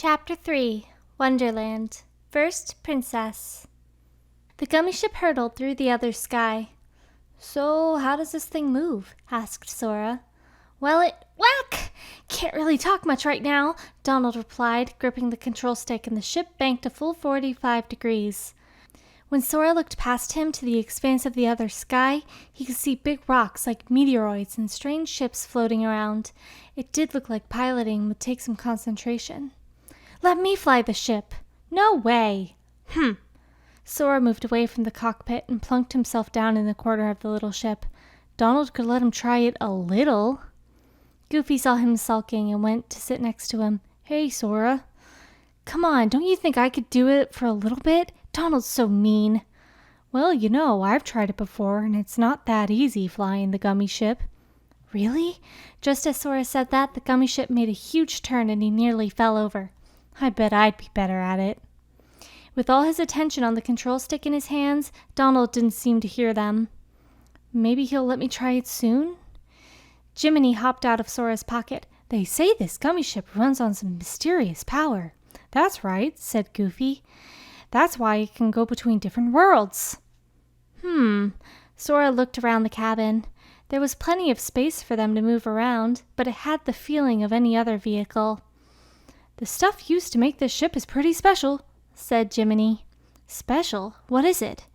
Chapter 3 Wonderland First Princess. The gummy ship hurtled through the other sky. "So, how does this thing move?" asked Sora. "Well, whack! Can't really talk much right now," Donald replied, gripping the control stick, and the ship banked a full 45 degrees. When Sora looked past him to the expanse of the other sky, he could see big rocks like meteoroids and strange ships floating around. It did look like piloting would take some concentration. "Let me fly the ship." "No way." Sora moved away from the cockpit and plunked himself down in the corner of the little ship. Donald could let him try it a little. Goofy saw him sulking and went to sit next to him. "Hey, Sora." "Come on, don't you think I could do it for a little bit? Donald's so mean." "Well, I've tried it before, and it's not that easy flying the gummy ship." "Really?" Just as Sora said that, the gummy ship made a huge turn and he nearly fell over. "I bet I'd be better at it." With all his attention on the control stick in his hands, Donald didn't seem to hear them. "Maybe he'll let me try it soon?" Jiminy hopped out of Sora's pocket. "They say this gummy ship runs on some mysterious power." "That's right," said Goofy. "That's why it can go between different worlds." Sora looked around the cabin. There was plenty of space for them to move around, but it had the feeling of any other vehicle. "The stuff used to make this ship is pretty special," said Jiminy. "Special? What is it?"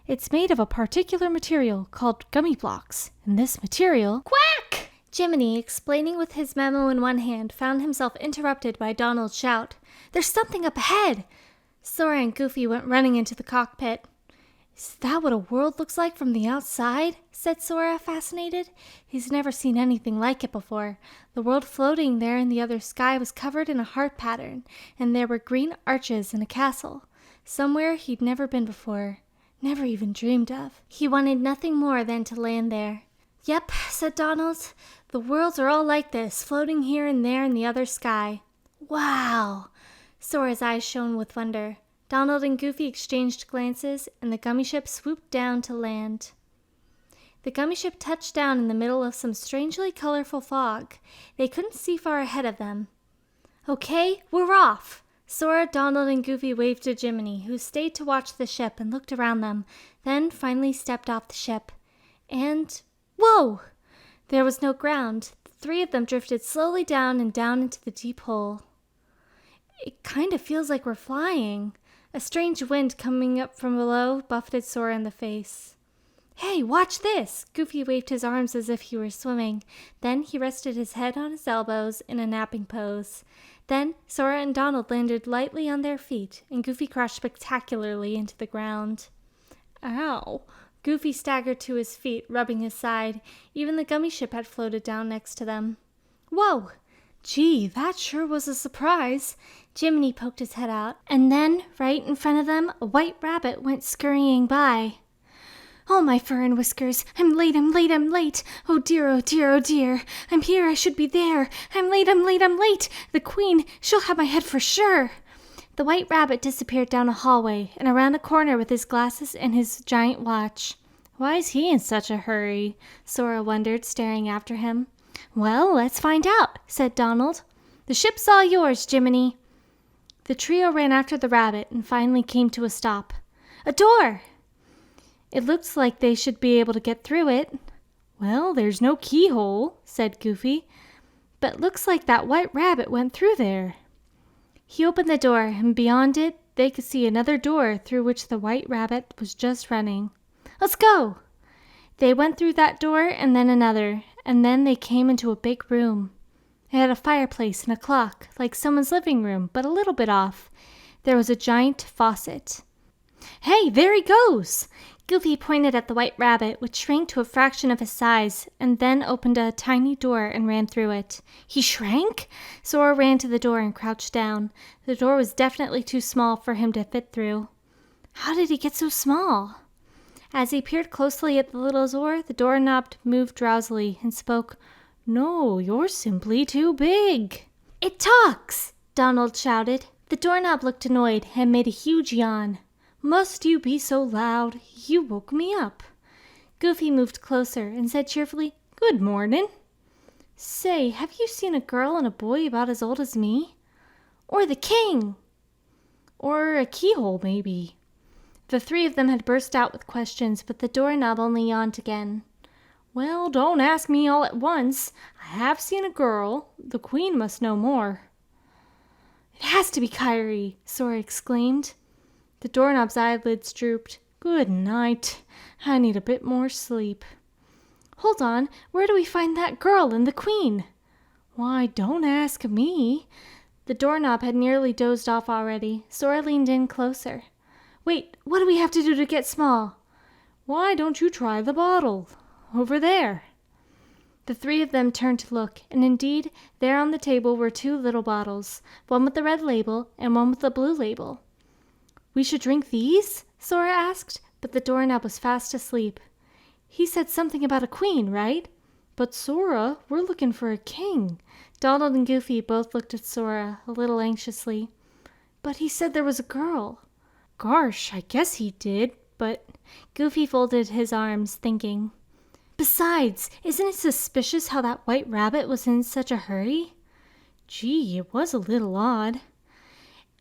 "It's made of a particular material called gummy blocks, and this material—" "Quack!" Jiminy, explaining with his memo in one hand, found himself interrupted by Donald's shout. "There's something up ahead!" Sora and Goofy went running into the cockpit. "Is that what a world looks like from the outside?" said Sora, fascinated. He's never seen anything like it before. The world floating there in the other sky was covered in a heart pattern, and there were green arches and a castle. Somewhere he'd never been before, never even dreamed of. He wanted nothing more than to land there. "Yep," said Donald. "The worlds are all like this, floating here and there in the other sky." "Wow!" Sora's eyes shone with wonder. Donald and Goofy exchanged glances, and the gummy ship swooped down to land. The gummy ship touched down in the middle of some strangely colorful fog. They couldn't see far ahead of them. "Okay, we're off!" Sora, Donald, and Goofy waved to Jiminy, who stayed to watch the ship and looked around them, then finally stepped off the ship. And whoa! There was no ground. The three of them drifted slowly down and down into the deep hole. "It kind of feels like we're flying." A strange wind coming up from below buffeted Sora in the face. "Hey, watch this!" Goofy waved his arms as if he were swimming. Then he rested his head on his elbows in a napping pose. Then Sora and Donald landed lightly on their feet, and Goofy crashed spectacularly into the ground. "Ow!" Goofy staggered to his feet, rubbing his side. Even the gummy ship had floated down next to them. "Whoa! Gee, that sure was a surprise." Jiminy poked his head out, and then, right in front of them, a white rabbit went scurrying by. "Oh, my fur and whiskers! I'm late, I'm late, I'm late! Oh dear, oh dear, oh dear! I'm here, I should be there! I'm late, I'm late, I'm late! The Queen, she'll have my head for sure!" The white rabbit disappeared down a hallway and around a corner with his glasses and his giant watch. "Why is he in such a hurry?" Sora wondered, staring after him. "Well, let's find out," said Donald. "The ship's all yours, Jiminy." The trio ran after the rabbit and finally came to a stop. "A door!" "It looks like they should be able to get through it." "Well, there's no keyhole," said Goofy. "But looks like that white rabbit went through there." He opened the door, and beyond it, they could see another door through which the white rabbit was just running. "Let's go!" They went through that door and then another, and then they came into a big room. It had a fireplace and a clock, like someone's living room, but a little bit off. There was a giant faucet. "Hey, there he goes!" Goofy pointed at the white rabbit, which shrank to a fraction of his size, and then opened a tiny door and ran through it. "He shrank?" Sora ran to the door and crouched down. The door was definitely too small for him to fit through. How did he get so small? As he peered closely at the little door, the doorknob moved drowsily and spoke. "No, you're simply too big." "It talks!" Donald shouted. The doorknob looked annoyed and made a huge yawn. "Must you be so loud? You woke me up." Goofy moved closer and said cheerfully, "Good morning." "Say, have you seen a girl and a boy about as old as me?" Or the king. Or a keyhole, maybe. The three of them had burst out with questions, but the doorknob only yawned again. Well, don't ask me all at once. I have seen a girl. The queen must know more. It has to be Kyrie, Sora exclaimed. The doorknob's eyelids drooped. Good night. I need a bit more sleep. Hold on, where do we find that girl and the queen? Why, don't ask me. The doorknob had nearly dozed off already. Sora leaned in closer. Wait, what do we have to do to get small? Why don't you try the bottle? Over there. The three of them turned to look, and indeed, there on the table were two little bottles, one with the red label and one with the blue label. We should drink these? Sora asked, but the doorknob was fast asleep. He said something about a queen, right? But Sora, we're looking for a king. Donald and Goofy both looked at Sora a little anxiously. But he said there was a girl. Gosh, I guess he did, but Goofy folded his arms, thinking. Besides, isn't it suspicious how that white rabbit was in such a hurry? Gee, it was a little odd.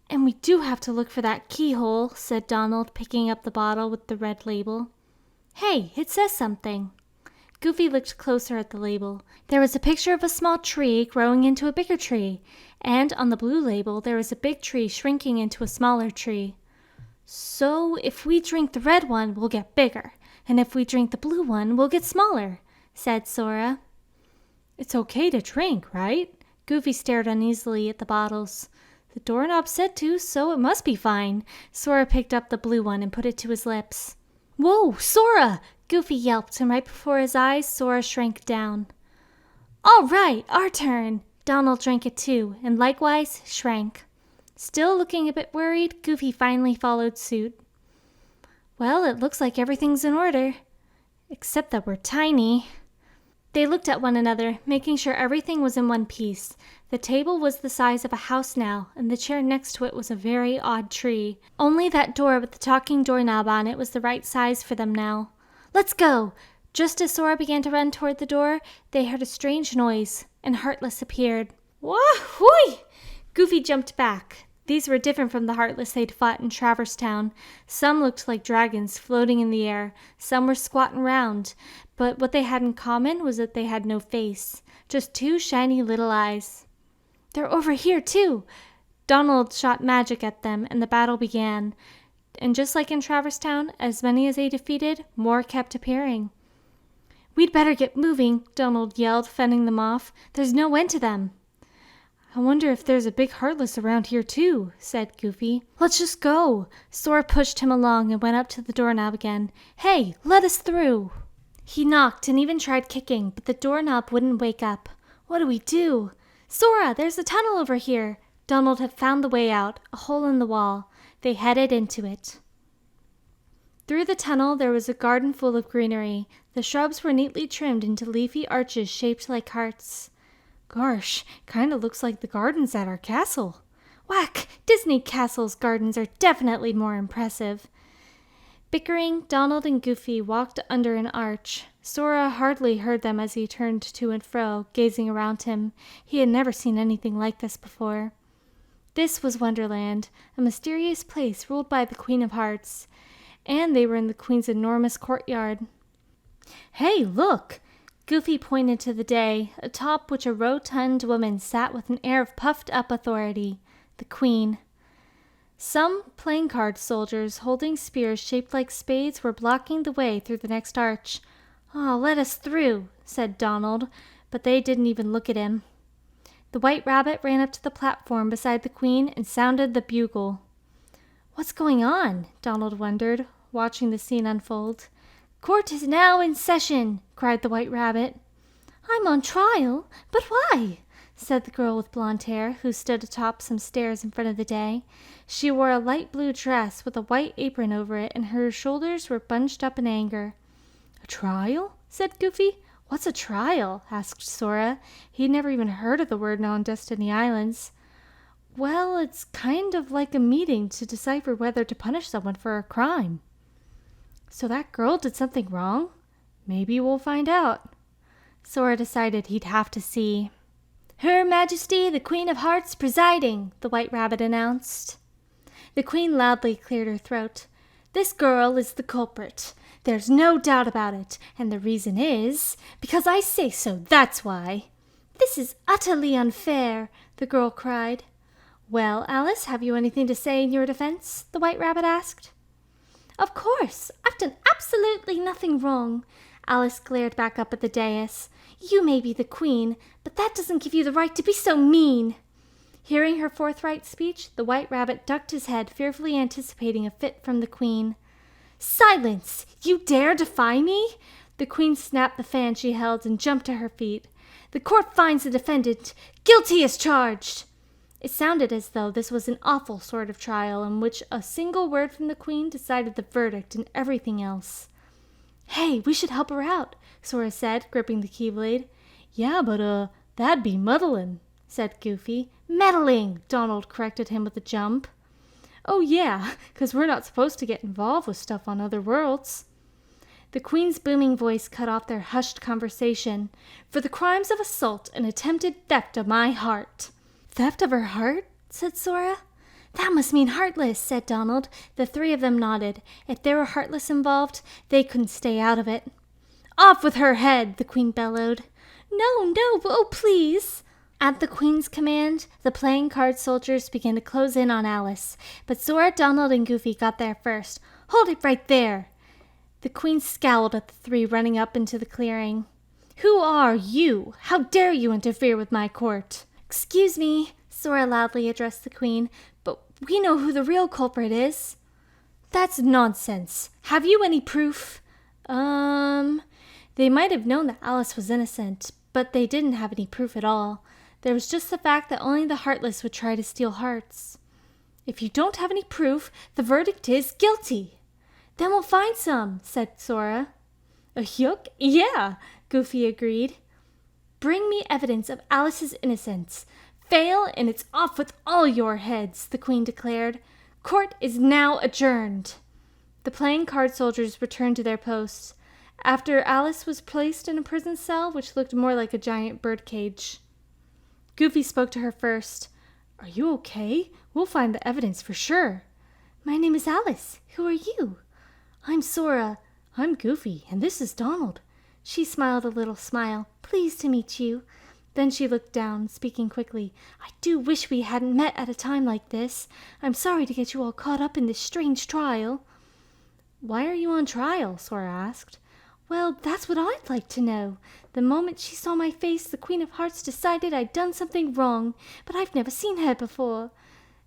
And we do have to look for that keyhole, said Donald, picking up the bottle with the red label. Hey, it says something. Goofy looked closer at the label. There was a picture of a small tree growing into a bigger tree, and on the blue label there was a big tree shrinking into a smaller tree. So if we drink the red one, we'll get bigger, and if we drink the blue one, we'll get smaller, said Sora. It's okay to drink, right? Goofy stared uneasily at the bottles. The doorknob said to, so it must be fine. Sora picked up the blue one and put it to his lips. Whoa, Sora! Goofy yelped, and right before his eyes, Sora shrank down. All right, our turn. Donald drank it too, and likewise shrank. Still looking a bit worried, Goofy finally followed suit. Well, it looks like everything's in order. Except that we're tiny. They looked at one another, making sure everything was in one piece. The table was the size of a house now, and the chair next to it was a very odd tree. Only that door with the talking doorknob on it was the right size for them now. Let's go! Just as Sora began to run toward the door, they heard a strange noise, and Heartless appeared. Wah-hooey! Goofy jumped back. These were different from the Heartless they'd fought in Traverse Town. Some looked like dragons floating in the air. Some were squat and round. But what they had in common was that they had no face. Just two shiny little eyes. They're over here, too! Donald shot magic at them, and the battle began. And just like in Traverse Town, as many as they defeated, more kept appearing. We'd better get moving, Donald yelled, fending them off. There's no end to them. I wonder if there's a big Heartless around here too, said Goofy. Let's just go. Sora pushed him along and went up to the doorknob again. Hey, let us through. He knocked and even tried kicking, but the doorknob wouldn't wake up. What do we do? Sora, there's a tunnel over here. Donald had found the way out, a hole in the wall. They headed into it. Through the tunnel there was a garden full of greenery. The shrubs were neatly trimmed into leafy arches shaped like hearts. Gosh, kinda looks like the gardens at our castle. Whack! Disney Castle's gardens are definitely more impressive. Bickering, Donald and Goofy walked under an arch. Sora hardly heard them as he turned to and fro, gazing around him. He had never seen anything like this before. This was Wonderland, a mysterious place ruled by the Queen of Hearts, and they were in the Queen's enormous courtyard. Hey, look! Goofy pointed to the day, atop which a rotund woman sat with an air of puffed-up authority, the Queen. Some playing card soldiers holding spears shaped like spades were blocking the way through the next arch. "Oh, let us through," said Donald, but they didn't even look at him. The White Rabbit ran up to the platform beside the Queen and sounded the bugle. What's going on? Donald wondered, watching the scene unfold. Court is now in session, cried the White Rabbit. I'm on trial, but why? Said the girl with blonde hair, who stood atop some stairs in front of the day. She wore a light blue dress with a white apron over it, and her shoulders were bunched up in anger. A trial? Said Goofy. What's a trial? Asked Sora. He'd never even heard of the word on Destiny Islands. Well, it's kind of like a meeting to decipher whether to punish someone for a crime. So that girl did something wrong? Maybe we'll find out. Sora decided he'd have to see. Her Majesty, the Queen of Hearts, presiding, the White Rabbit announced. The Queen loudly cleared her throat. This girl is the culprit. There's no doubt about it, and the reason is because I say so, that's why. This is utterly unfair, the girl cried. Well, Alice, have you anything to say in your defense? The White Rabbit asked. Of course, I've done absolutely nothing wrong. Alice glared back up at the dais. You may be the queen, but that doesn't give you the right to be so mean. Hearing her forthright speech, the White Rabbit ducked his head, fearfully anticipating a fit from the queen. Silence! You dare defy me? The queen snapped the fan she held and jumped to her feet. The court finds the defendant guilty as charged. It sounded as though this was an awful sort of trial in which a single word from the queen decided the verdict and everything else. Hey, we should help her out, Sora said, gripping the keyblade. Yeah, but that'd be muddling, said Goofy. Meddling, Donald corrected him with a jump. Oh yeah, 'cause we're not supposed to get involved with stuff on other worlds. The Queen's booming voice cut off their hushed conversation. For the crimes of assault and attempted theft of my heart. Theft of her heart? Said Sora. That must mean Heartless, said Donald. The three of them nodded. If there were Heartless involved, they couldn't stay out of it. Off with her head, the Queen bellowed. No, oh please. At the Queen's command, the playing card soldiers began to close in on Alice, but Sora, Donald, and Goofy got there first. Hold it right there! The Queen scowled at the three running up into the clearing. Who are you? How dare you interfere with my court? Excuse me, Sora loudly addressed the Queen, but we know who the real culprit is. That's nonsense. Have you any proof? They might have known that Alice was innocent, but they didn't have any proof at all. There was just the fact that only the Heartless would try to steal hearts. If you don't have any proof, the verdict is guilty. Then we'll find some, said Sora. Yuck, yeah, Goofy agreed. Bring me evidence of Alice's innocence. Fail, and it's off with all your heads, the Queen declared. Court is now adjourned. The playing card soldiers returned to their posts, after Alice was placed in a prison cell which looked more like a giant birdcage. Goofy spoke to her first. Are you okay? We'll find the evidence for sure. My name is Alice. Who are you? I'm Sora. I'm Goofy, and this is Donald. She smiled a little smile. Pleased to meet you. Then she looked down, speaking quickly. I do wish we hadn't met at a time like this. I'm sorry to get you all caught up in this strange trial. Why are you on trial? Sora asked. Well, that's what I'd like to know. The moment she saw my face, the Queen of Hearts decided I'd done something wrong, but I've never seen her before.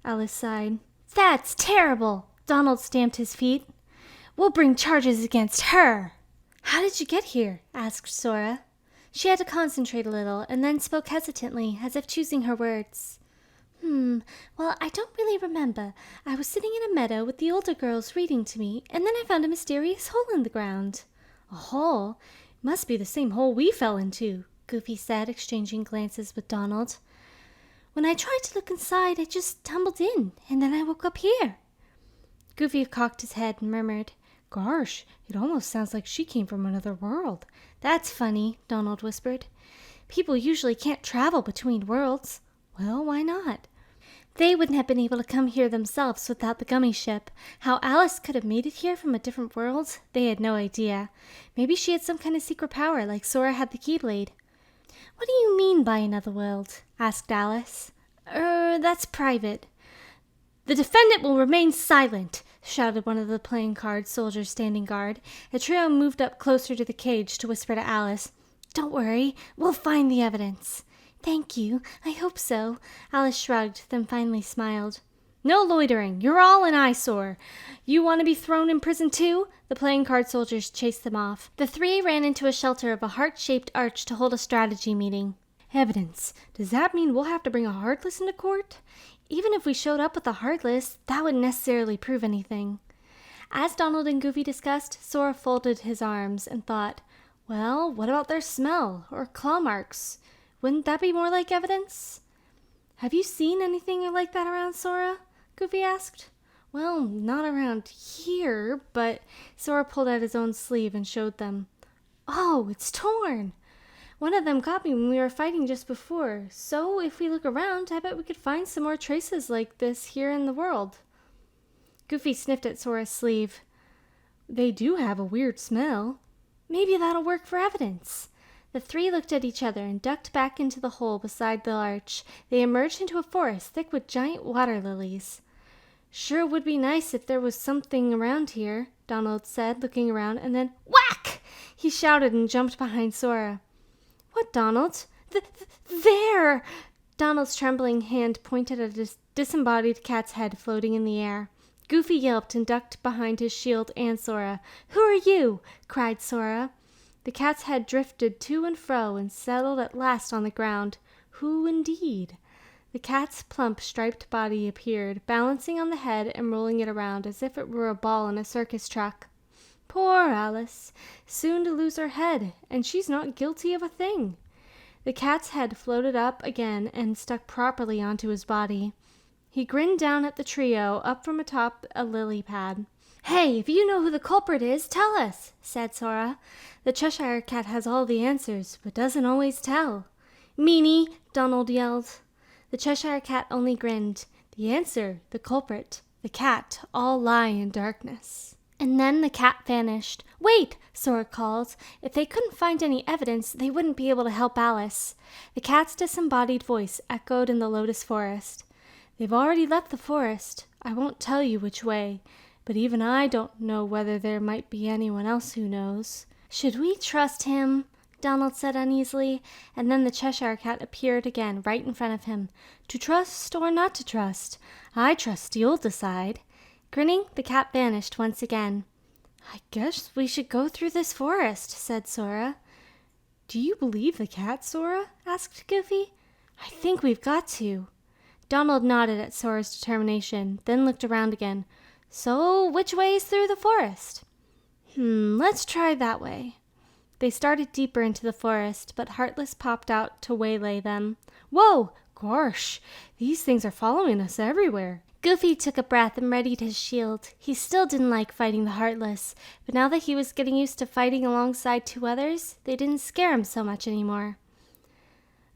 Alice sighed. That's terrible! Donald stamped his feet. We'll bring charges against her. How did you get here? Asked Sora. She had to concentrate a little, and then spoke hesitantly, as if choosing her words. Well, I don't really remember. I was sitting in a meadow with the older girls reading to me, and then I found a mysterious hole in the ground. A hole? Must be the same hole we fell into, Goofy said, exchanging glances with Donald. When I tried to look inside, I just tumbled in, and then I woke up here. Goofy cocked his head and murmured, Gosh, it almost sounds like she came from another world. That's funny, Donald whispered. People usually can't travel between worlds. Well, why not? They wouldn't have been able to come here themselves without the gummy ship. How Alice could have made it here from a different world, they had no idea. Maybe she had some kind of secret power, like Sora had the Keyblade. What do you mean by another world? Asked Alice. That's private. The defendant will remain silent, shouted one of the playing card soldiers standing guard. The trio moved up closer to the cage to whisper to Alice. Don't worry, we'll find the evidence. Thank you. I hope so. Alice shrugged, then finally smiled. No loitering. You're all an eyesore. You want to be thrown in prison too? The playing card soldiers chased them off. The three ran into a shelter of a heart-shaped arch to hold a strategy meeting. Evidence. Does that mean we'll have to bring a Heartless into court? Even if we showed up with a Heartless, that wouldn't necessarily prove anything. As Donald and Goofy discussed, Sora folded his arms and thought, well, what about their smell or claw marks? Wouldn't that be more like evidence? Have you seen anything like that around, Sora? Goofy asked. Well, not around here, but Sora pulled out his own sleeve and showed them. Oh, it's torn. One of them got me when we were fighting just before, so if we look around, I bet we could find some more traces like this here in the world. Goofy sniffed at Sora's sleeve. They do have a weird smell. Maybe that'll work for evidence. The three looked at each other and ducked back into the hole beside the arch. They emerged into a forest thick with giant water lilies. Sure would be nice if there was something around here, Donald said, looking around, and then whack! He shouted and jumped behind Sora. What, Donald? There! Donald's trembling hand pointed at a disembodied cat's head floating in the air. Goofy yelped and ducked behind his shield and Sora. Who are you? Cried Sora. The cat's head drifted to and fro and settled at last on the ground. Who indeed? The cat's plump, striped body appeared, balancing on the head and rolling it around as if it were a ball in a circus truck. Poor Alice, soon to lose her head, and she's not guilty of a thing. The cat's head floated up again and stuck properly onto his body. He grinned down at the trio up from atop a lily pad. Hey, if you know who the culprit is, tell us, said Sora. The Cheshire Cat has all the answers, but doesn't always tell. Meanie, Donald yelled. The Cheshire Cat only grinned. The answer, the culprit, the cat, all lie in darkness. And then the cat vanished. Wait, Sora called. If they couldn't find any evidence, they wouldn't be able to help Alice. The cat's disembodied voice echoed in the lotus forest. They've already left the forest. I won't tell you which way, but even I don't know whether there might be anyone else who knows. Should we trust him? Donald said uneasily, and then the Cheshire Cat appeared again right in front of him. To trust or not to trust? I trust you'll decide. Grinning, the cat vanished once again. I guess we should go through this forest, said Sora. Do you believe the cat, Sora? Asked Goofy. I think we've got to. Donald nodded at Sora's determination, then looked around again. So, which way is through the forest? Let's try that way. They started deeper into the forest, but Heartless popped out to waylay them. Whoa! Gosh, these things are following us everywhere. Goofy took a breath and readied his shield. He still didn't like fighting the Heartless, but now that he was getting used to fighting alongside two others, they didn't scare him so much anymore.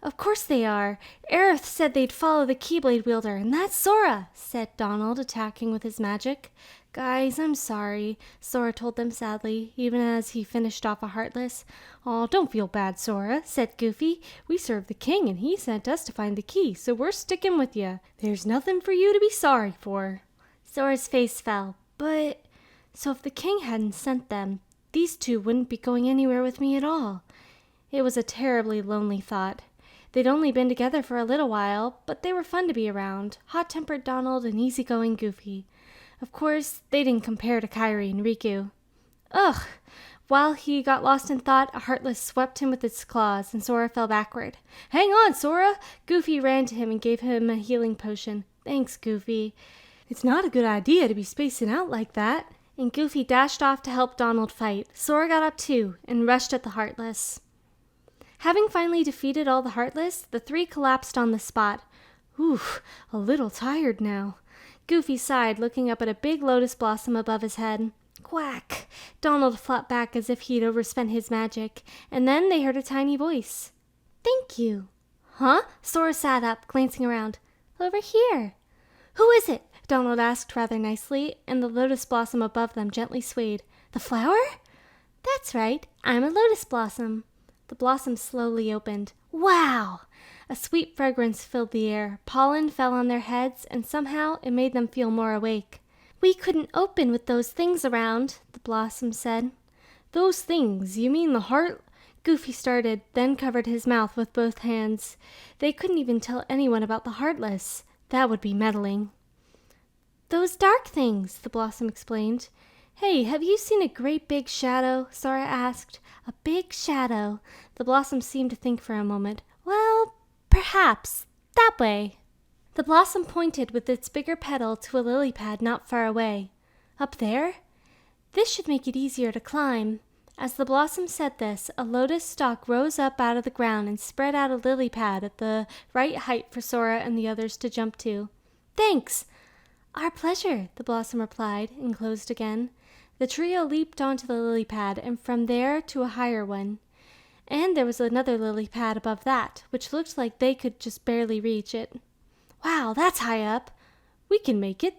Of course they are. Aerith said they'd follow the Keyblade wielder, and that's Sora, said Donald, attacking with his magic. Guys, I'm sorry, Sora told them sadly, even as he finished off a Heartless. Aw, don't feel bad, Sora, said Goofy. We serve the king, and he sent us to find the key, so we're sticking with you. There's nothing for you to be sorry for. Sora's face fell. So if the king hadn't sent them, these two wouldn't be going anywhere with me at all. It was a terribly lonely thought. They'd only been together for a little while, but they were fun to be around, hot-tempered Donald and easygoing Goofy. Of course, they didn't compare to Kairi and Riku. Ugh! While he got lost in thought, a Heartless swept him with its claws, and Sora fell backward. Hang on, Sora! Goofy ran to him and gave him a healing potion. Thanks, Goofy. It's not a good idea to be spacing out like that. And Goofy dashed off to help Donald fight. Sora got up too, and rushed at the Heartless. Having finally defeated all the Heartless, the three collapsed on the spot. Oof, a little tired now. Goofy sighed, looking up at a big lotus blossom above his head. Quack! Donald flopped back as if he'd overspent his magic, and then they heard a tiny voice. Thank you. Huh? Sora sat up, glancing around. Over here. Who is it? Donald asked rather nicely, and the lotus blossom above them gently swayed. The flower? That's right. I'm a lotus blossom. The blossom slowly opened. Wow! A sweet fragrance filled the air. Pollen fell on their heads, and somehow it made them feel more awake. We couldn't open with those things around, the blossom said. Those things? You mean the heart? Goofy started, then covered his mouth with both hands. They couldn't even tell anyone about the Heartless. That would be meddling. Those dark things, the blossom explained. Hey, have you seen a great big shadow? Sora asked. A big shadow. The blossom seemed to think for a moment. Well, perhaps. That way. The blossom pointed with its bigger petal to a lily pad not far away. Up there? This should make it easier to climb. As the blossom said this, a lotus stalk rose up out of the ground and spread out a lily pad at the right height for Sora and the others to jump to. Thanks! Our pleasure, the blossom replied and closed again. The trio leaped onto the lily pad and from there to a higher one. And there was another lily pad above that, which looked like they could just barely reach it. Wow, that's high up. We can make it.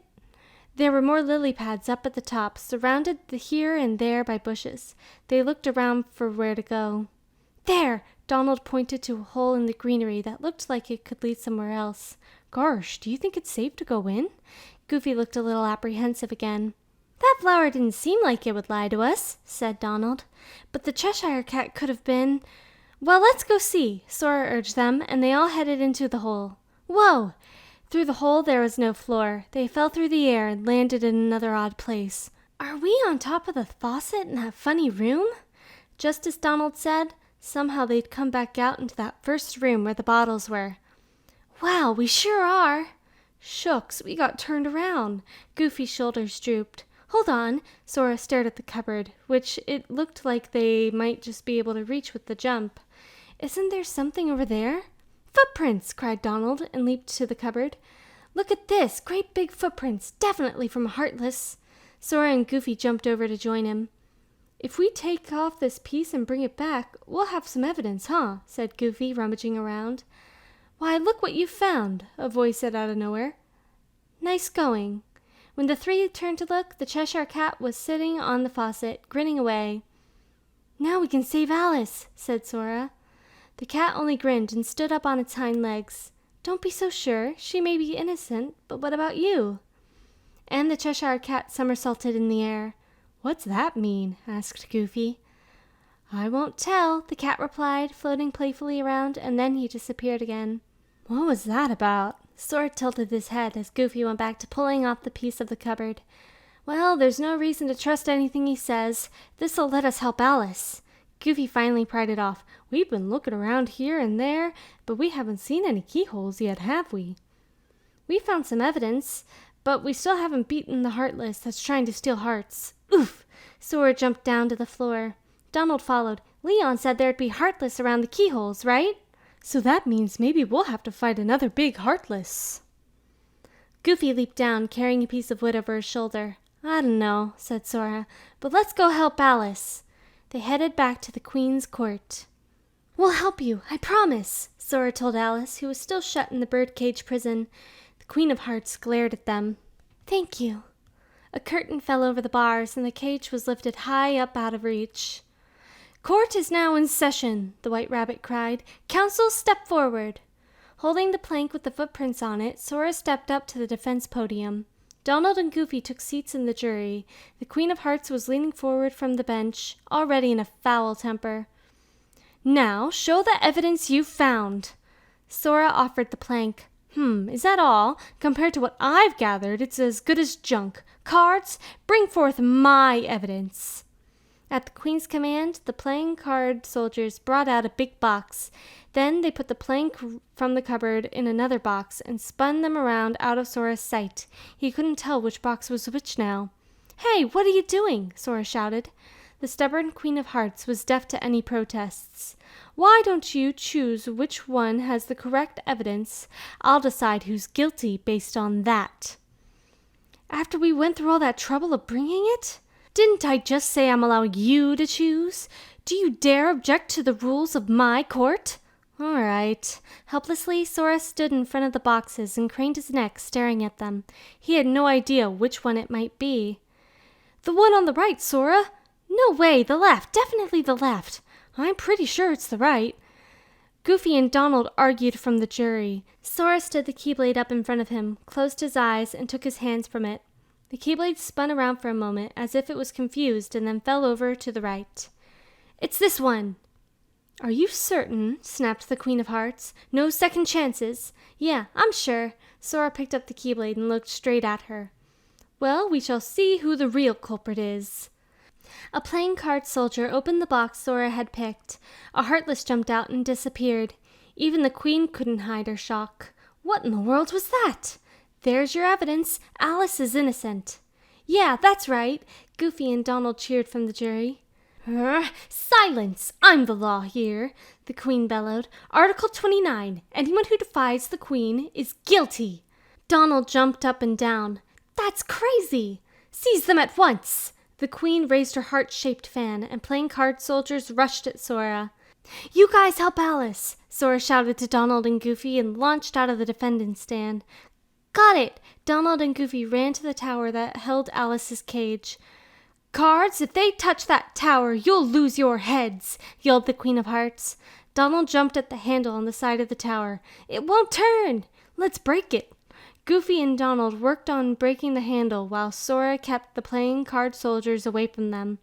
There were more lily pads up at the top, surrounded here and there by bushes. They looked around for where to go. There! Donald pointed to a hole in the greenery that looked like it could lead somewhere else. Gosh, do you think it's safe to go in? Goofy looked a little apprehensive again. That flower didn't seem like it would lie to us, said Donald. But the Cheshire Cat could have been... Well, let's go see, Sora urged them, and they all headed into the hole. Whoa! Through the hole there was no floor. They fell through the air and landed in another odd place. Are we on top of the faucet in that funny room? Just as Donald said, somehow they'd come back out into that first room where the bottles were. Wow, we sure are. Shucks, we got turned around. Goofy's shoulders drooped. Hold on. Sora stared at the cupboard, which it looked like they might just be able to reach with the jump. Isn't there something over there? Footprints! Cried Donald and leaped to the cupboard. Look at this! Great big footprints! Definitely from Heartless! Sora and Goofy jumped over to join him. If we take off this piece and bring it back, we'll have some evidence, huh? Said Goofy, rummaging around. Why, look what you've found! A voice said out of nowhere. Nice going. When the three turned to look, the Cheshire Cat was sitting on the faucet, grinning away. Now we can save Alice, said Sora. The cat only grinned and stood up on its hind legs. Don't be so sure. She may be innocent, but what about you? And the Cheshire Cat somersaulted in the air. What's that mean? Asked Goofy. I won't tell, the cat replied, floating playfully around, and then he disappeared again. What was that about? Sora tilted his head as Goofy went back to pulling off the piece of the cupboard. Well, there's no reason to trust anything he says. This'll let us help Alice. Goofy finally pried it off. We've been looking around here and there, but we haven't seen any keyholes yet, have we? We found some evidence, but we still haven't beaten the Heartless that's trying to steal hearts. Oof! Sora jumped down to the floor. Donald followed. Leon said there'd be Heartless around the keyholes, right? So that means maybe we'll have to fight another big Heartless. Goofy leaped down, carrying a piece of wood over his shoulder. I don't know, said Sora, but let's go help Alice. They headed back to the Queen's court. We'll help you, I promise, Sora told Alice, who was still shut in the birdcage prison. The Queen of Hearts glared at them. Thank you. A curtain fell over the bars, and the cage was lifted high up out of reach. Court is now in session, the White Rabbit cried. Council, step forward. Holding the plank with the footprints on it, Sora stepped up to the defense podium. Donald and Goofy took seats in the jury. The Queen of Hearts was leaning forward from the bench, already in a foul temper. Now, show the evidence you've found. Sora offered the plank. Is that all? Compared to what I've gathered, it's as good as junk. Cards, bring forth my evidence. At the Queen's command, the playing card soldiers brought out a big box. Then they put the plank from the cupboard in another box and spun them around out of Sora's sight. He couldn't tell which box was which now. Hey, what are you doing? Sora shouted. The stubborn Queen of Hearts was deaf to any protests. Why don't you choose which one has the correct evidence? I'll decide who's guilty based on that. After we went through all that trouble of bringing it? Didn't I just say I'm allowing you to choose? Do you dare object to the rules of my court? All right. Helplessly, Sora stood in front of the boxes and craned his neck, staring at them. He had no idea which one it might be. The one on the right, Sora. No way, the left. Definitely the left. I'm pretty sure it's the right. Goofy and Donald argued from the jury. Sora stood the keyblade up in front of him, closed his eyes, and took his hands from it. The keyblade spun around for a moment as if it was confused and then fell over to the right. It's this one. Are you certain? Snapped the Queen of Hearts. No second chances. Yeah, I'm sure. Sora picked up the keyblade and looked straight at her. Well, we shall see who the real culprit is. A playing card soldier opened the box Sora had picked. A Heartless jumped out and disappeared. Even the Queen couldn't hide her shock. What in the world was that? There's your evidence. Alice is innocent. Yeah, that's right. Goofy and Donald cheered from the jury. Silence! I'm the law here, the Queen bellowed. Article 29. Anyone who defies the Queen is guilty. Donald jumped up and down. That's crazy! Seize them at once! The Queen raised her heart-shaped fan, and playing card soldiers rushed at Sora. "You guys help Alice!" Sora shouted to Donald and Goofy and launched out of the defendant stand. "Got it!" Donald and Goofy ran to the tower that held Alice's cage. "Cards, if they touch that tower, you'll lose your heads!" yelled the Queen of Hearts. Donald jumped at the handle on the side of the tower. "It won't turn! Let's break it!" Goofy and Donald worked on breaking the handle while Sora kept the playing card soldiers away from them.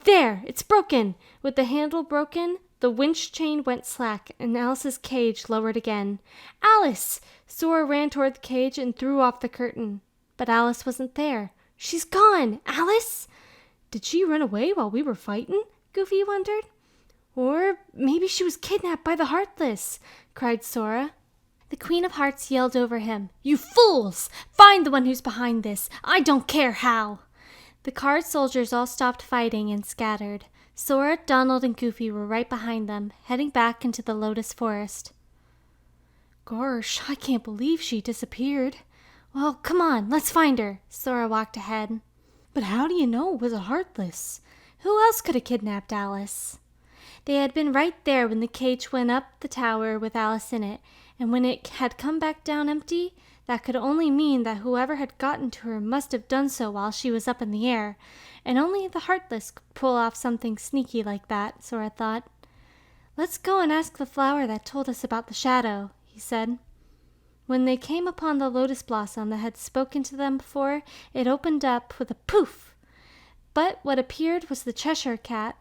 "There! It's broken!" With the handle broken, the winch chain went slack, and Alice's cage lowered again. "Alice!" Sora ran toward the cage and threw off the curtain. But Alice wasn't there. "She's gone! Alice!" "Did she run away while we were fighting?" Goofy wondered. "Or maybe she was kidnapped by the Heartless!" cried Sora. The Queen of Hearts yelled over him, "You fools! Find the one who's behind this! I don't care how!" The card soldiers all stopped fighting and scattered. Sora, Donald, and Goofy were right behind them, heading back into the Lotus Forest. "Gosh, I can't believe she disappeared." "Well, come on, let's find her." Sora walked ahead. "But how do you know it was a Heartless? Who else could have kidnapped Alice?" They had been right there when the cage went up the tower with Alice in it, and when it had come back down empty, that could only mean that whoever had gotten to her must have done so while she was up in the air, and only the Heartless could pull off something sneaky like that, Sora thought. "Let's go and ask the flower that told us about the shadow," he said. When they came upon the lotus blossom that had spoken to them before, it opened up with a poof. But what appeared was the Cheshire Cat.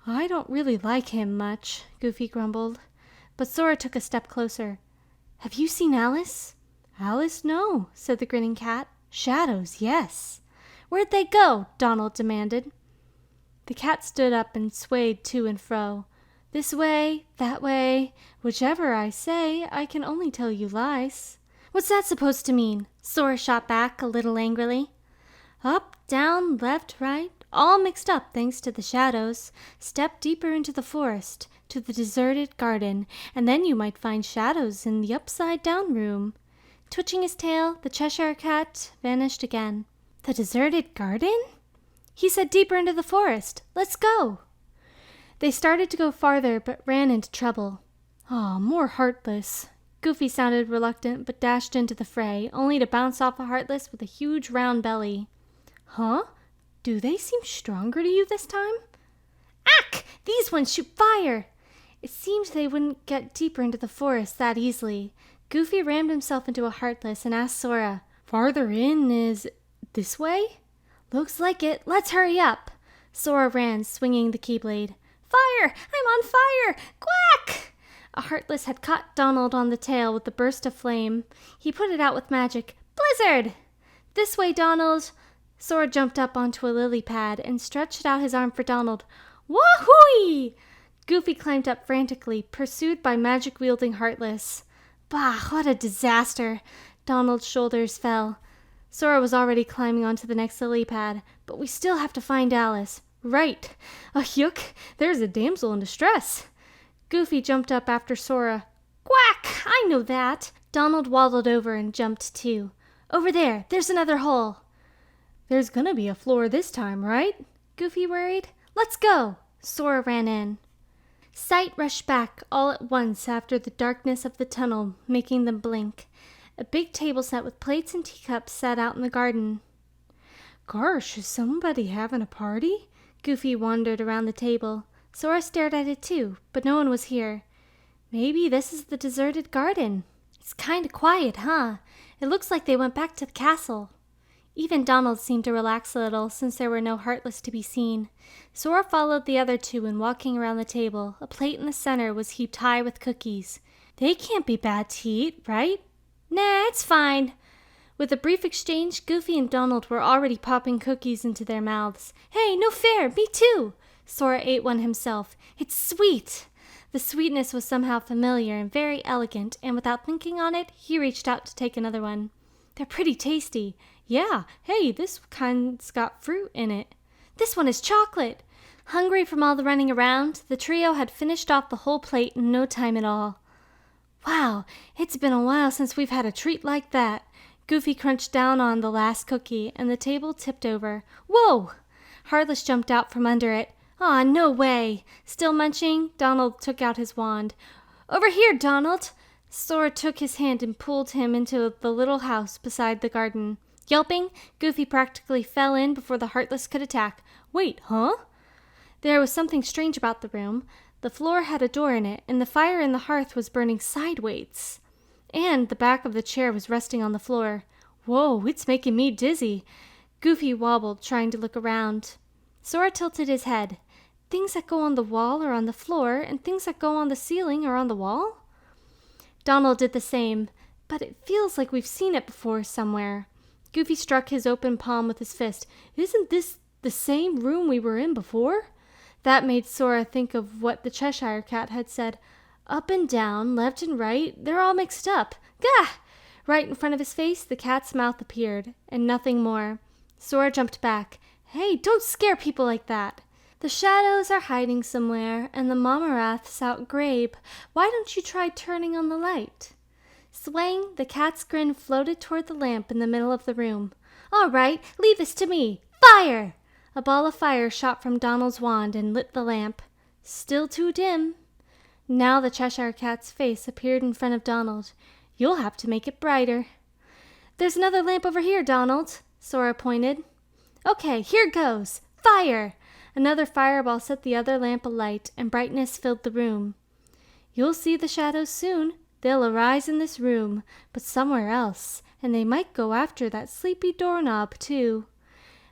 "I don't really like him much," Goofy grumbled. But Sora took a step closer. "Have you seen Alice?" "Alice, no," said the grinning cat. "Shadows, yes." "Where'd they go?" Donald demanded. The cat stood up and swayed to and fro. "This way, that way, whichever I say, I can only tell you lies." "What's that supposed to mean?" Sora shot back a little angrily. "Up, down, left, right, all mixed up thanks to the shadows. Step deeper into the forest, to the deserted garden, and then you might find shadows in the upside-down room." Twitching his tail, the Cheshire Cat vanished again. "The deserted garden?" "He said deeper into the forest. Let's go." They started to go farther, but ran into trouble. "Aw, more Heartless." Goofy sounded reluctant, but dashed into the fray, only to bounce off a Heartless with a huge round belly. "Huh? Do they seem stronger to you this time?" "Ack! These ones shoot fire!" It seemed they wouldn't get deeper into the forest that easily. Goofy rammed himself into a Heartless and asked Sora, "Farther in is this way?" "Looks like it. Let's hurry up." Sora ran, swinging the Keyblade. "Fire! I'm on fire! Quack!" A Heartless had caught Donald on the tail with a burst of flame. He put it out with magic. "Blizzard!" "This way, Donald!" Sora jumped up onto a lily pad and stretched out his arm for Donald. "Wahoo!" Goofy climbed up frantically, pursued by magic-wielding Heartless. Bah, what a disaster! Donald's shoulders fell. Sora was already climbing onto the next lily pad. "But we still have to find Alice." "Right. Yuck, there's a damsel in distress." Goofy jumped up after Sora. "Quack! I know that." Donald waddled over and jumped too. "Over there, there's another hole." "There's gonna be a floor this time, right?" Goofy worried. "Let's go." Sora ran in. Sight rushed back all at once after the darkness of the tunnel, making them blink. A big table set with plates and teacups sat out in the garden. "Gosh, is somebody having a party?" Goofy wandered around the table. Sora stared at it too, but no one was here. "Maybe this is the deserted garden." "It's kind of quiet, huh? It looks like they went back to the castle." Even Donald seemed to relax a little, since there were no Heartless to be seen. Sora followed the other two in walking around the table. A plate in the center was heaped high with cookies. "They can't be bad to eat, right?" "Nah, it's fine." With a brief exchange, Goofy and Donald were already popping cookies into their mouths. "Hey, no fair! Me too!" Sora ate one himself. "It's sweet!" The sweetness was somehow familiar and very elegant, and without thinking on it, he reached out to take another one. "They're pretty tasty." "Yeah, hey, this kind's got fruit in it." "This one is chocolate." Hungry from all the running around, the trio had finished off the whole plate in no time at all. "Wow, it's been a while since we've had a treat like that." Goofy crunched down on the last cookie, and the table tipped over. "Whoa!" Heartless jumped out from under it. Aw, no way. Still munching, Donald took out his wand. Over here, Donald. Sora took his hand and pulled him into the little house beside the garden. Yelping, Goofy practically fell in before the Heartless could attack. Wait, huh? There was something strange about the room. The floor had a door in it, and the fire in the hearth was burning sideways. And the back of the chair was resting on the floor. Whoa, it's making me dizzy. Goofy wobbled, trying to look around. Sora tilted his head. Things that go on the wall are on the floor, and things that go on the ceiling are on the wall? Donald did the same, but it feels like we've seen it before somewhere. Goofy struck his open palm with his fist. Isn't this the same room we were in before? That made Sora think of what the Cheshire Cat had said. Up and down, left and right, they're all mixed up. Gah! Right in front of his face, the cat's mouth appeared, and nothing more. Sora jumped back. Hey, don't scare people like that. The shadows are hiding somewhere, and the Mamarath's out grabe. Why don't you try turning on the light? Swaying, the cat's grin floated toward the lamp in the middle of the room. All right, leave this to me. Fire! A ball of fire shot from Donald's wand and lit the lamp. Still too dim. Now the Cheshire Cat's face appeared in front of Donald. You'll have to make it brighter. There's another lamp over here, Donald, Sora pointed. Okay, here goes. Fire! Another fireball set the other lamp alight, and brightness filled the room. You'll see the shadows soon. They'll arise in this room, but somewhere else, and they might go after that sleepy doorknob, too.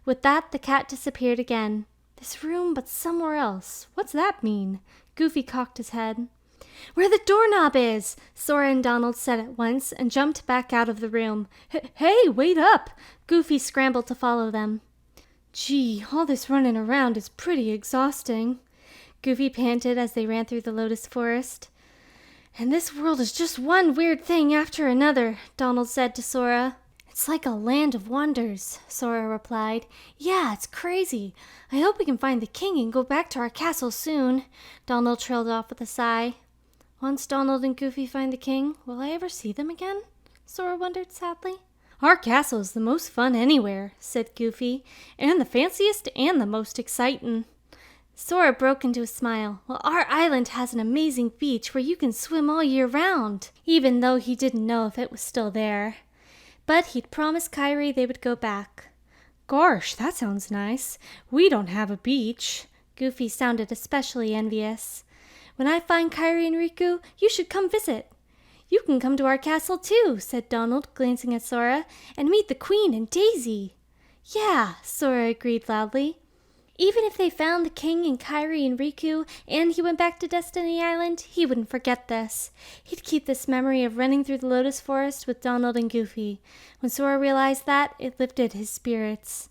With that, the cat disappeared again. This room, but somewhere else. What's that mean? Goofy cocked his head. Where the doorknob is! Sora and Donald said at once, and jumped back out of the room. Hey, wait up! Goofy scrambled to follow them. Gee, all this running around is pretty exhausting, Goofy panted as they ran through the lotus forest. And this world is just one weird thing after another, Donald said to Sora. It's like a land of wonders, Sora replied. Yeah, it's crazy. I hope we can find the king and go back to our castle soon, Donald trailed off with a sigh. Once Donald and Goofy find the king, will I ever see them again? Sora wondered sadly. Our castle is the most fun anywhere, said Goofy, and the fanciest and the most exciting. Sora broke into a smile. Well, our island has an amazing beach where you can swim all year round, even though he didn't know if it was still there. But he'd promised Kairi they would go back. Gosh, that sounds nice. We don't have a beach. Goofy sounded especially envious. When I find Kairi and Riku, you should come visit. You can come to our castle too, said Donald, glancing at Sora, and meet the Queen and Daisy. Yeah, Sora agreed loudly. Even if they found the king and Kairi and Riku, and he went back to Destiny Island, he wouldn't forget this. He'd keep this memory of running through the Lotus Forest with Donald and Goofy. When Sora realized that, it lifted his spirits.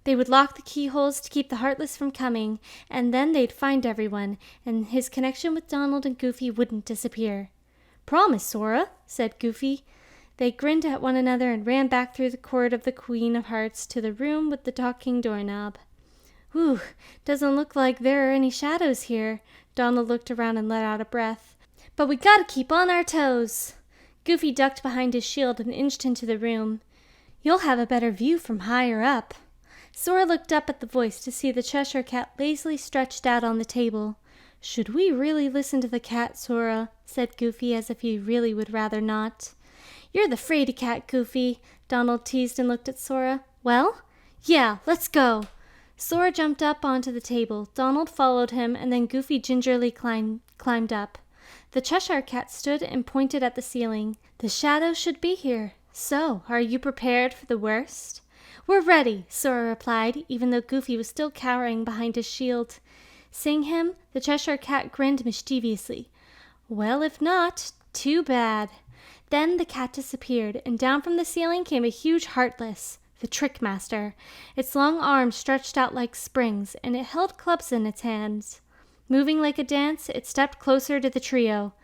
They would lock the keyholes to keep the Heartless from coming, and then they'd find everyone, and his connection with Donald and Goofy wouldn't disappear. Promise, Sora, said Goofy. They grinned at one another and ran back through the court of the Queen of Hearts to the room with the talking doorknob. Whew, doesn't look like there are any shadows here. Donald looked around and let out a breath. But we gotta keep on our toes. Goofy ducked behind his shield and inched into the room. You'll have a better view from higher up. Sora looked up at the voice to see the Cheshire Cat lazily stretched out on the table. Should we really listen to the cat, Sora? Said Goofy, as if he really would rather not. You're the fraidy cat, Goofy, Donald teased and looked at Sora. Well? Yeah, let's go. Sora jumped up onto the table. Donald followed him, and then Goofy gingerly climbed up. The Cheshire Cat stood and pointed at the ceiling. The shadows should be here. So, are you prepared for the worst? We're ready, Sora replied, even though Goofy was still cowering behind his shield. Seeing him, the Cheshire Cat grinned mischievously. Well, if not, too bad. Then the cat disappeared, and down from the ceiling came a huge Heartless, the Trickmaster. Its long arms stretched out like springs, and it held clubs in its hands. Moving like a dance, it stepped closer to the trio.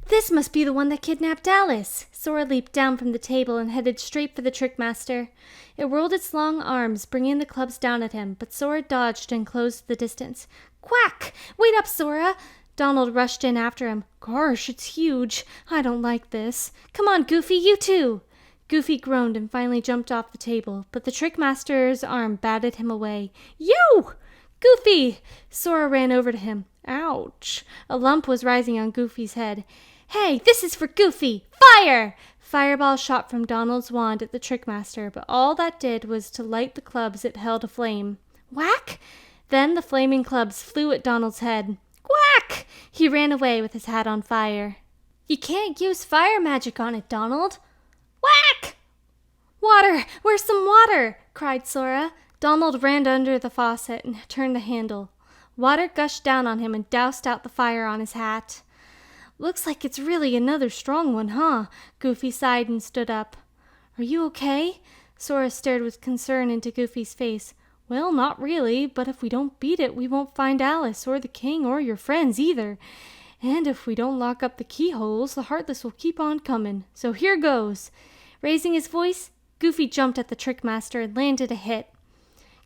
This must be the one that kidnapped Alice! Sora leaped down from the table and headed straight for the Trickmaster. It whirled its long arms, bringing the clubs down at him, but Sora dodged and closed the distance. Quack! Wait up, Sora! Donald rushed in after him. Gosh, it's huge. I don't like this. Come on, Goofy, you too! Goofy groaned and finally jumped off the table, but the Trickmaster's arm batted him away. You! Goofy! Sora ran over to him. Ouch! A lump was rising on Goofy's head. Hey, this is for Goofy! Fire! Fireball shot from Donald's wand at the Trickmaster, but all that did was to light the clubs it held aflame. Whack! Then the flaming clubs flew at Donald's head. Whack! He ran away with his hat on fire. You can't use fire magic on it, Donald. Whack! Water! Where's some water? Cried Sora. Donald ran under the faucet and turned the handle. Water gushed down on him and doused out the fire on his hat. Looks like it's really another strong one, huh? Goofy sighed and stood up. Are you okay? Sora stared with concern into Goofy's face. Well, not really, but if we don't beat it, we won't find Alice or the king or your friends either. And if we don't lock up the keyholes, the Heartless will keep on coming. So here goes. Raising his voice, Goofy jumped at the Trickmaster and landed a hit.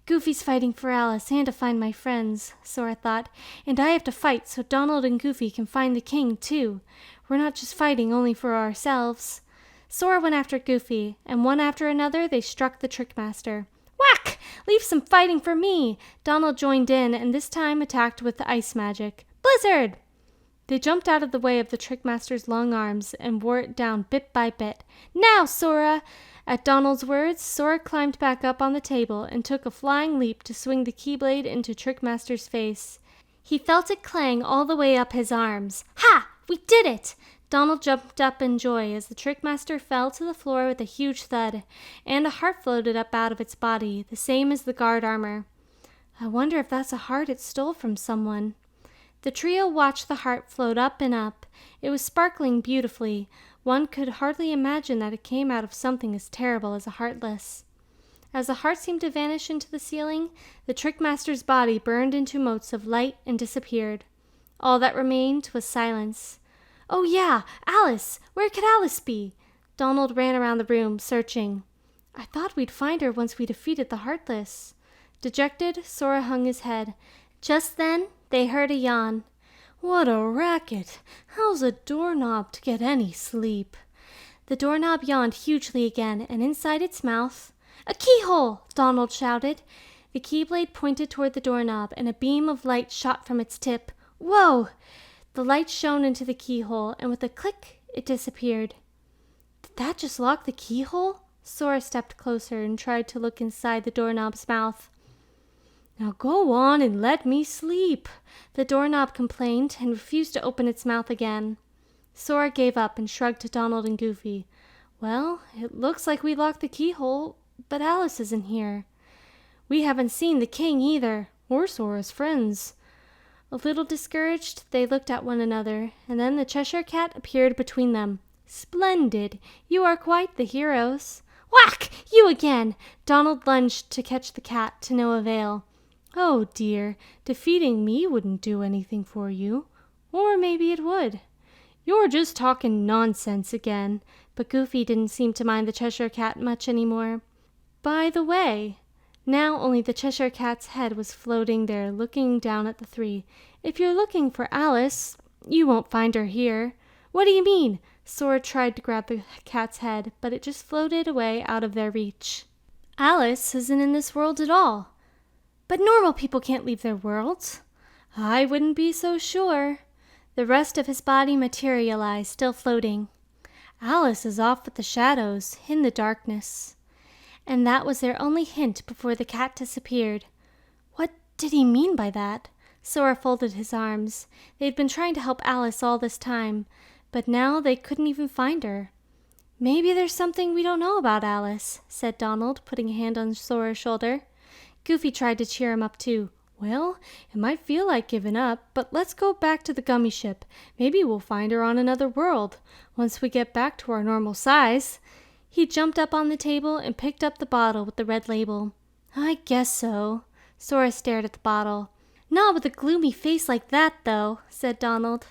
Goofy's fighting for Alice and to find my friends, Sora thought, and I have to fight so Donald and Goofy can find the king, too. We're not just fighting only for ourselves. Sora went after Goofy, and one after another they struck the Trickmaster. Whack! Leave some fighting for me! Donald joined in, and this time attacked with the ice magic. Blizzard! They jumped out of the way of the Trickmaster's long arms and wore it down bit by bit. Now, Sora! At Donald's words, Sora climbed back up on the table and took a flying leap to swing the keyblade into Trickmaster's face. He felt it clang all the way up his arms. Ha! We did it! Donald jumped up in joy as the Trickmaster fell to the floor with a huge thud, and a heart floated up out of its body, the same as the guard armor. I wonder if that's a heart it stole from someone. The trio watched the heart float up and up. It was sparkling beautifully. One could hardly imagine that it came out of something as terrible as a Heartless. As the heart seemed to vanish into the ceiling, the Trickmaster's body burned into motes of light and disappeared. All that remained was silence. Oh yeah, Alice! Where could Alice be? Donald ran around the room, searching. I thought we'd find her once we defeated the Heartless. Dejected, Sora hung his head. Just then, they heard a yawn. What a racket! How's a doorknob to get any sleep? The doorknob yawned hugely again, and inside its mouth... A keyhole! Donald shouted. The keyblade pointed toward the doorknob, and a beam of light shot from its tip. Whoa! The light shone into the keyhole, and with a click, it disappeared. Did that just lock the keyhole? Sora stepped closer and tried to look inside the doorknob's mouth. Now go on and let me sleep, the doorknob complained and refused to open its mouth again. Sora gave up and shrugged to Donald and Goofy. Well, it looks like we locked the keyhole, but Alice isn't here. We haven't seen the king either, or Sora's friends. A little discouraged, they looked at one another, and then the Cheshire Cat appeared between them. Splendid! You are quite the heroes. Whack! You again! Donald lunged to catch the cat, to no avail. Oh dear, defeating me wouldn't do anything for you. Or maybe it would. You're just talking nonsense again. But Goofy didn't seem to mind the Cheshire Cat much anymore. By the way, now only the Cheshire Cat's head was floating there, looking down at the three. If you're looking for Alice, you won't find her here. What do you mean? Sora tried to grab the cat's head, but it just floated away out of their reach. Alice isn't in this world at all. But normal people can't leave their worlds. I wouldn't be so sure. The rest of his body materialized, still floating. Alice is off with the shadows, in the darkness. And that was their only hint before the cat disappeared. What did he mean by that? Sora folded his arms. They'd been trying to help Alice all this time, but now they couldn't even find her. Maybe there's something we don't know about Alice, said Donald, putting a hand on Sora's shoulder. Goofy tried to cheer him up too. Well, it might feel like giving up, but let's go back to the gummy ship. Maybe we'll find her on another world, once we get back to our normal size. He jumped up on the table and picked up the bottle with the red label. I guess so. Sora stared at the bottle. Not with a gloomy face like that, though, said Donald.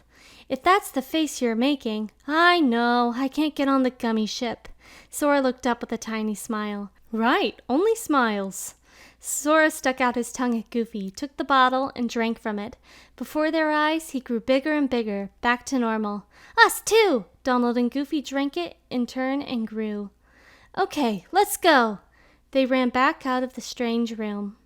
If that's the face you're making, I know, I can't get on the gummy ship. Sora looked up with a tiny smile. Right, only smiles. Sora stuck out his tongue at Goofy, took the bottle, and drank from it. Before their eyes, he grew bigger and bigger, back to normal. Us too! Donald and Goofy drank it in turn and grew. Okay, let's go! They ran back out of the strange room.